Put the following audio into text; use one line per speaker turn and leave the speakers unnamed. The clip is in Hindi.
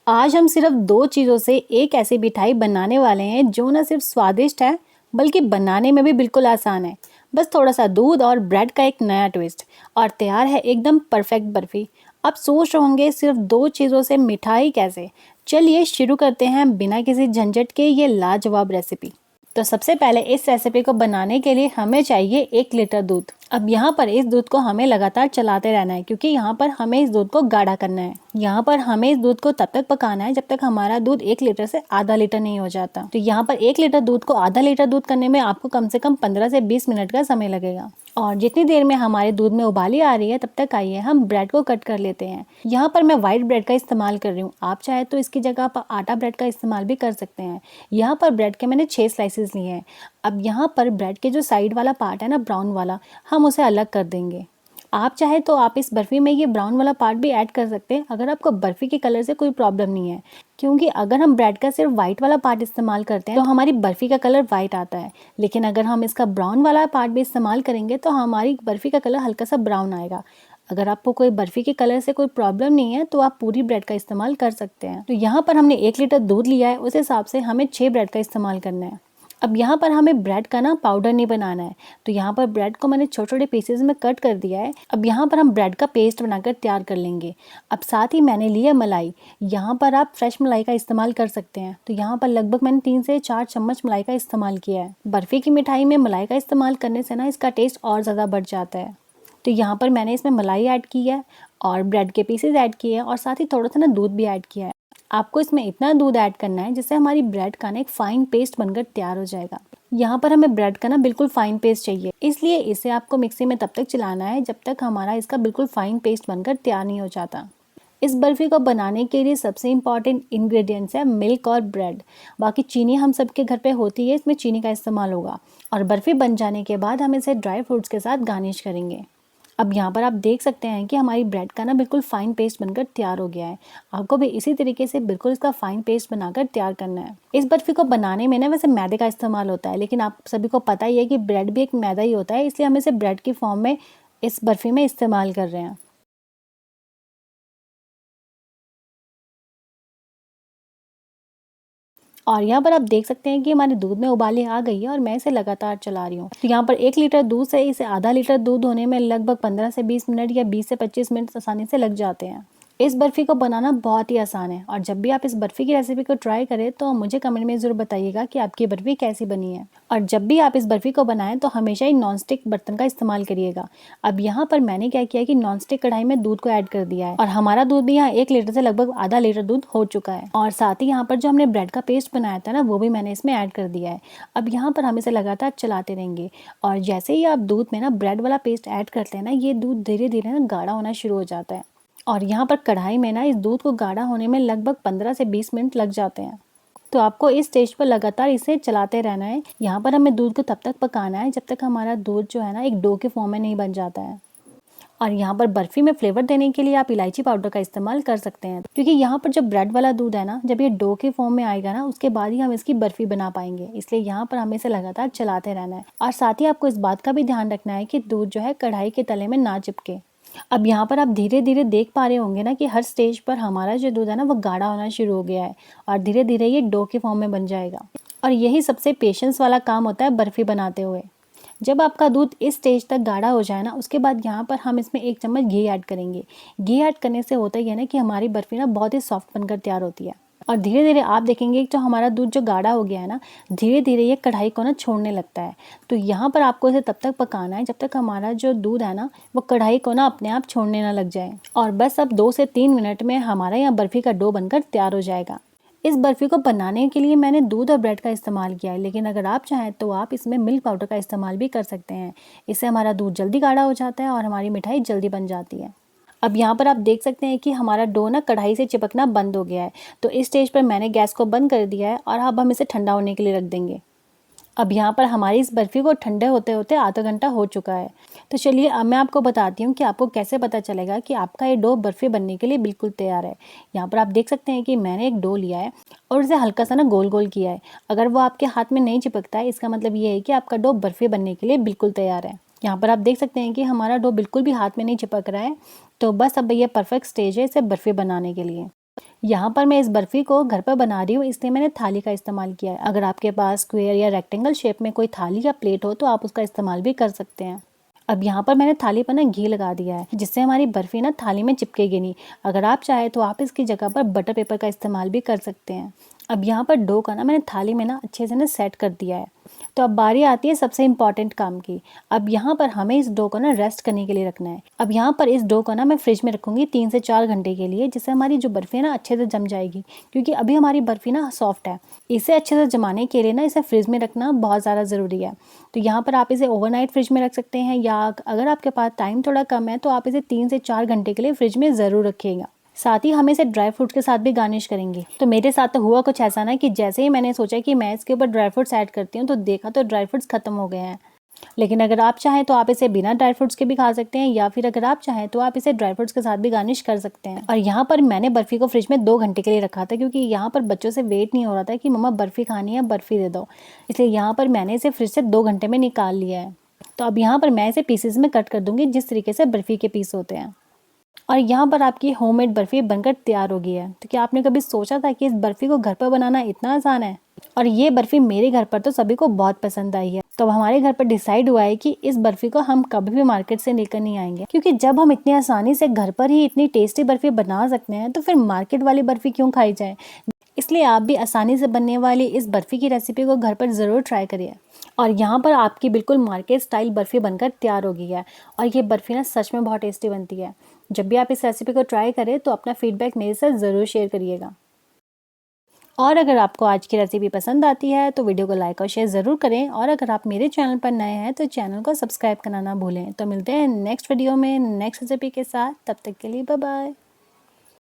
आज हम सिर्फ दो चीज़ों से एक ऐसी मिठाई बनाने वाले हैं जो न सिर्फ स्वादिष्ट है बल्कि बनाने में भी बिल्कुल आसान है। बस थोड़ा सा दूध और ब्रेड का एक नया ट्विस्ट और तैयार है एकदम परफेक्ट बर्फी। आप सोच रहे होंगे सिर्फ दो चीज़ों से मिठाई कैसे? चलिए शुरू करते हैं बिना किसी झंझट के ये लाजवाब रेसिपी। तो सबसे पहले इस रेसिपी को बनाने के लिए हमें चाहिए 1 लीटर दूध। अब यहाँ पर इस दूध को हमें लगातार चलाते रहना है क्योंकि यहाँ पर हमें इस दूध को गाढ़ा करना है। यहाँ पर हमें इस दूध को तब तक पकाना है जब तक हमारा दूध 1 लीटर से आधा लीटर नहीं हो जाता। तो यहाँ पर 1 लीटर दूध को आधा लीटर दूध करने में आपको कम से कम 15 से 20 मिनट का समय लगेगा। और जितनी देर में हमारे दूध में उबाली आ रही है तब तक आइए हम ब्रेड को कट कर लेते हैं। यहाँ पर मैं व्हाइट ब्रेड का इस्तेमाल कर रही हूँ, आप चाहे तो इसकी जगह आप आटा ब्रेड का इस्तेमाल भी कर सकते हैं। यहाँ पर ब्रेड के मैंने 6 स्लाइसेस लिए हैं। अब यहाँ पर ब्रेड के जो साइड वाला पार्ट है ना, ब्राउन वाला, हम उसे अलग कर देंगे। आप चाहे तो आप इस बर्फ़ी में ये ब्राउन वाला पार्ट भी ऐड कर सकते हैं अगर आपको बर्फ़ी के कलर से कोई प्रॉब्लम नहीं है, क्योंकि अगर हम ब्रेड का सिर्फ वाइट वाला पार्ट इस्तेमाल करते हैं तो हमारी बर्फ़ी का कलर वाइट आता है, लेकिन अगर हम इसका ब्राउन वाला पार्ट भी इस्तेमाल करेंगे तो हमारी बर्फ़ी का कलर हल्का सा ब्राउन आएगा। अगर आपको कोई बर्फ़ी के कलर से कोई प्रॉब्लम नहीं है तो आप पूरी ब्रेड का इस्तेमाल कर सकते हैं। तो यहाँ पर हमने 1 लीटर दूध लिया है, उस हिसाब से हमें 6 ब्रेड का इस्तेमाल करना है। अब यहाँ पर हमें ब्रेड का ना पाउडर नहीं बनाना है, तो यहाँ पर ब्रेड को मैंने छोटे छोटे पीसेस में कट कर दिया है। अब यहाँ पर हम ब्रेड का पेस्ट बनाकर तैयार कर लेंगे। अब साथ ही मैंने लिया मलाई, यहाँ पर आप फ्रेश मलाई का इस्तेमाल कर सकते हैं। तो यहाँ पर लगभग मैंने 3 से 4 चम्मच मलाई का इस्तेमाल किया है। बर्फ़ी की मिठाई में मलाई का इस्तेमाल करने से ना इसका टेस्ट और ज़्यादा बढ़ जाता है। तो यहाँ पर मैंने इसमें मलाई ऐड की है और ब्रेड के पीसेस ऐड किए हैं और साथ ही थोड़ा सा ना दूध भी ऐड किया है। आपको इसमें इतना दूध ऐड करना है जिससे हमारी ब्रेड का ना एक फाइन पेस्ट बनकर तैयार हो जाएगा। यहाँ पर हमें ब्रेड का ना बिल्कुल फाइन पेस्ट चाहिए, इसलिए इसे आपको मिक्सी में तब तक चलाना है जब तक हमारा इसका बिल्कुल फाइन पेस्ट बनकर तैयार नहीं हो जाता। इस बर्फ़ी को बनाने के लिए सबसे इम्पॉर्टेंट इंग्रेडिएंट्स है मिल्क और ब्रेड। बाकी चीनी हम सबके घर पे होती है, इसमें चीनी का इस्तेमाल होगा। और बर्फ़ी बन जाने के बाद हम इसे ड्राई फ्रूट्स के साथ गार्निश करेंगे। अब यहाँ पर आप देख सकते हैं कि हमारी ब्रेड का ना बिल्कुल फाइन पेस्ट बनकर तैयार हो गया है। आपको भी इसी तरीके से बिल्कुल इसका फाइन पेस्ट बनाकर तैयार करना है। इस बर्फ़ी को बनाने में ना वैसे मैदे का इस्तेमाल होता है, लेकिन आप सभी को पता ही है कि ब्रेड भी एक मैदा ही होता है, इसलिए हम इसे ब्रेड की फॉर्म में इस बर्फ़ी में इस्तेमाल कर रहे हैं। और यहाँ पर आप देख सकते हैं कि हमारे दूध में उबाली आ गई है और मैं इसे लगातार चला रही हूँ। तो यहाँ पर 1 लीटर दूध से इसे आधा लीटर दूध होने में लगभग 15 से 20 मिनट या 20 से 25 मिनट आसानी से लग जाते हैं। इस बर्फ़ी को बनाना बहुत ही आसान है और जब भी आप इस बर्फ़ी की रेसिपी को ट्राई करें तो मुझे कमेंट में ज़रूर बताइएगा कि आपकी बर्फ़ी कैसी बनी है। और जब भी आप इस बर्फ़ी को बनाएं तो हमेशा ही नॉनस्टिक बर्तन का इस्तेमाल करिएगा। अब यहाँ पर मैंने क्या किया कि नॉनस्टिक कढ़ाई में दूध को ऐड कर दिया है और हमारा दूध भी यहाँ 1 लीटर से लगभग आधा लीटर दूध हो चुका है। और साथ ही यहाँ पर जो हमने ब्रेड का पेस्ट बनाया था ना, वो भी मैंने इसमें ऐड कर दिया है। अब यहाँ पर हम इसे लगातार चलाते रहेंगे और जैसे ही आप दूध में ना ब्रेड वाला पेस्ट ऐड करते हैं ना, ये दूध धीरे धीरे ना गाढ़ा होना शुरू हो जाता है। और यहाँ पर कढ़ाई में ना इस दूध को गाढ़ा होने में लगभग 15 से 20 मिनट लग जाते हैं। तो आपको इस स्टेज पर लगातार इसे चलाते रहना है। यहाँ पर हमें दूध को तब तक पकाना है जब तक हमारा दूध जो है ना एक डो के फॉर्म में नहीं बन जाता है। और यहाँ पर बर्फ़ी में फ्लेवर देने के लिए आप इलायची पाउडर का इस्तेमाल कर सकते हैं, क्योंकि यहाँ पर जब ब्रेड वाला दूध है ना, जब ये डो के फॉर्म में आएगा ना, उसके बाद ही हम इसकी बर्फ़ी बना पाएंगे। इसलिए यहाँ पर हमें इसे लगातार चलाते रहना है और साथ ही आपको इस बात का भी ध्यान रखना है कि दूध जो है कढ़ाई के तले में ना चिपके। अब यहाँ पर आप धीरे धीरे देख पा रहे होंगे ना कि हर स्टेज पर हमारा जो दूध है ना वो गाढ़ा होना शुरू हो गया है और धीरे धीरे ये डो के फॉर्म में बन जाएगा। और यही सबसे पेशेंस वाला काम होता है बर्फ़ी बनाते हुए। जब आपका दूध इस स्टेज तक गाढ़ा हो जाए ना, उसके बाद यहाँ पर हम इसमें 1 चम्मच घी ऐड करेंगे। घी ऐड करने से होता ही है ना कि हमारी बर्फ़ी ना बहुत ही सॉफ्ट बनकर तैयार होती है। और धीरे धीरे आप देखेंगे कि जो हमारा दूध जो गाढ़ा हो गया है ना, धीरे धीरे ये कढ़ाई को ना छोड़ने लगता है। तो यहाँ पर आपको इसे तब तक पकाना है जब तक हमारा जो दूध है ना वो कढ़ाई को ना अपने आप छोड़ने ना लग जाए। और बस अब 2 से 3 मिनट में हमारा यहाँ बर्फ़ी का डो बनकर तैयार हो जाएगा। इस बर्फ़ी को बनाने के लिए मैंने दूध और ब्रेड का इस्तेमाल किया है, लेकिन अगर आप चाहें तो आप इसमें मिल्क पाउडर का इस्तेमाल भी कर सकते हैं। इससे हमारा दूध जल्दी गाढ़ा हो जाता है और हमारी मिठाई जल्दी बन जाती है। अब यहाँ पर आप देख सकते हैं कि हमारा डो ना कढ़ाई से चिपकना बंद हो गया है। तो इस स्टेज पर मैंने गैस को बंद कर दिया है और अब हम इसे ठंडा होने के लिए रख देंगे। अब यहाँ पर हमारी इस बर्फ़ी को ठंडे होते होते आधा घंटा हो चुका है। तो चलिए अब मैं आपको बताती हूँ कि आपको कैसे पता चलेगा कि आपका ये डो बर्फ़ी बनने के लिए बिल्कुल तैयार है। यहाँ पर आप देख सकते हैं कि मैंने एक डो लिया है और इसे हल्का सा ना गोल गोल किया है। अगर वो आपके हाथ में नहीं चिपकता है, इसका मतलब ये है कि आपका डो बर्फ़ी बनने के लिए बिल्कुल तैयार है। यहाँ पर आप देख सकते हैं कि हमारा डो बिल्कुल भी हाथ में नहीं चिपक रहा है। तो बस अब ये परफेक्ट स्टेज है इसे बर्फ़ी बनाने के लिए। यहाँ पर मैं इस बर्फ़ी को घर पर बना रही हूँ, इसलिए मैंने थाली का इस्तेमाल किया है। अगर आपके पास स्क्वायर या रेक्टेंगल शेप में कोई थाली या प्लेट हो तो आप उसका इस्तेमाल भी कर सकते हैं। अब यहाँ पर मैंने थाली पर ना घी लगा दिया है, जिससे हमारी बर्फ़ी ना थाली में चिपकेगी नहीं। अगर आप चाहें तो आप इसकी जगह पर बटर पेपर का इस्तेमाल भी कर सकते हैं। अब यहाँ पर डो का ना मैंने थाली में ना अच्छे से ना सेट कर दिया है। तो अब बारी आती है सबसे इम्पॉर्टेंट काम की। अब यहाँ पर हमें इस डो को ना रेस्ट करने के लिए रखना है। अब यहाँ पर इस डो को ना मैं फ्रिज में रखूँगी 3 से 4 घंटे के लिए, जिससे हमारी जो बर्फ़ी है ना अच्छे से जम जाएगी, क्योंकि अभी हमारी बर्फ़ी ना सॉफ्ट है। इसे अच्छे से जमाने के लिए ना इसे फ्रिज में रखना बहुत ज़्यादा ज़रूरी है। तो यहाँ पर आप इसे ओवरनाइट फ्रिज में रख सकते हैं, या अगर आपके पास टाइम थोड़ा कम है तो आप इसे 3 से 4 घंटे के लिए फ्रिज में ज़रूर रखिएगा। साथ ही हम इसे ड्राई फ्रूट्स के साथ भी गार्निश करेंगे। तो मेरे साथ तो हुआ कुछ ऐसा ना कि जैसे ही मैंने सोचा कि मैं इसके ऊपर ड्राई फ्रूट्स ऐड करती हूँ तो देखा तो ड्राई फ्रूट्स खत्म हो गए हैं। लेकिन अगर आप चाहें तो आप इसे बिना ड्राई फ्रूट्स के भी खा सकते हैं, या फिर अगर आप चाहें तो आप इसे ड्राई फ्रूट्स के साथ भी गार्निश कर सकते हैं। और यहाँ पर मैंने बर्फ़ी को फ्रिज में 2 घंटे के लिए रखा था, क्योंकि यहाँ पर बच्चों से वेट नहीं हो रहा था कि मम्मा बर्फ़ी खानी है, बर्फ़ी दे दो। इसलिए यहाँ पर मैंने इसे फ्रिज से 2 घंटे में निकाल लिया है। तो अब यहाँ पर मैं इसे पीसेस में कट कर दूंगी, जिस तरीके से बर्फ़ी के पीस होते हैं। और यहाँ पर आपकी होममेड बर्फ़ी बनकर तैयार हो गई है। तो क्या आपने कभी सोचा था कि इस बर्फ़ी को घर पर बनाना इतना आसान है? और ये बर्फ़ी मेरे घर पर तो सभी को बहुत पसंद आई है। तो हमारे घर पर डिसाइड हुआ है कि इस बर्फ़ी को हम कभी भी मार्केट से लेकर नहीं आएंगे, क्योंकि जब हम इतनी आसानी से घर पर ही इतनी टेस्टी बर्फ़ी बना सकते हैं तो फिर मार्केट वाली बर्फ़ी क्यों खाई जाए। इसलिए आप भी आसानी से बनने वाली इस बर्फ़ी की रेसिपी को घर पर ज़रूर ट्राई करिए। और यहाँ पर आपकी बिल्कुल मार्केट स्टाइल बर्फ़ी बनकर तैयार हो गई है। और ये बर्फ़ी ना सच में बहुत टेस्टी बनती है। जब भी आप इस रेसिपी को ट्राई करें तो अपना फीडबैक मेरे साथ ज़रूर शेयर करिएगा। और अगर आपको आज की रेसिपी पसंद आती है तो वीडियो को लाइक और शेयर ज़रूर करें। और अगर आप मेरे चैनल पर नए हैं तो चैनल को सब्सक्राइब करना ना भूलें। तो मिलते हैं नेक्स्ट वीडियो में नेक्स्ट रेसिपी के साथ। तब तक के लिए बाय बाय।